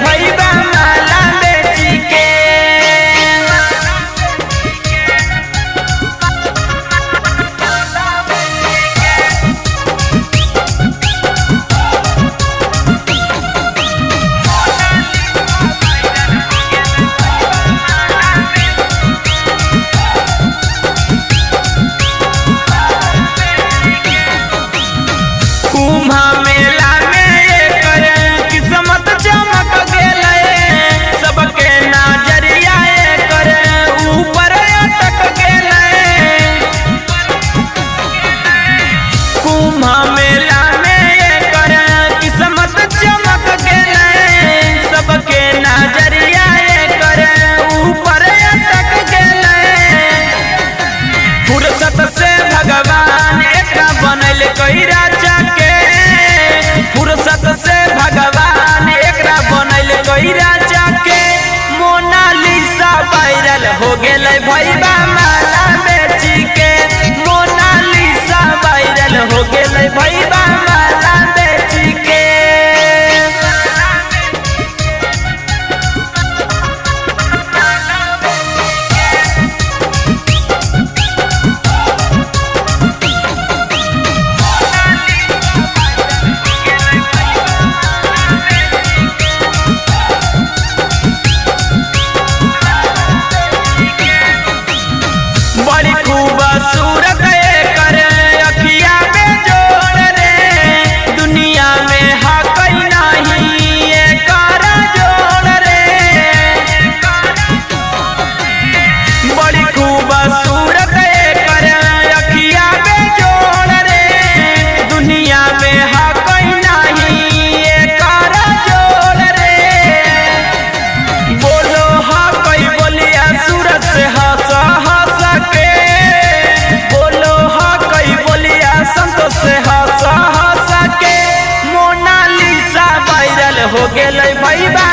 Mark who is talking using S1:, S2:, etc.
S1: भैया माला बेची के। कुम्भ मेला में एकर किस्मत चमक गेलै, सबके नजरिया एकर ऊपर अटक गेलै। कुम्भ मेला में एकर किस्मत चमक गेलै, सबके नजरिया एकर ऊपर अटक गेलै। फुर्सत से भगवान एकरा बनल कई राजा के, फुर्सत से भगवान एकरा बनल कई राजा के। मोनालिसा वायरल हो गेलै भैया माला बेची के, मोनालिसा वायरल हो गेलै भैया माला बेची के। बड़ी खूबसूरत एकर अखिया में जोड़ रे, दुनिया में हा कई नहीं एकर जोड़ रे। बड़ी खूबसूरत एकर अखिया में जोड़ रे, दुनिया में हा कई नहीं एकर जोड़ रे। बोलो हा कई बोलिया सूरत से हंस हंस के, बोलो हा कई बोलिया संतोष से हंस हंस के। मोनालिसा वायरल हो गेलै भैया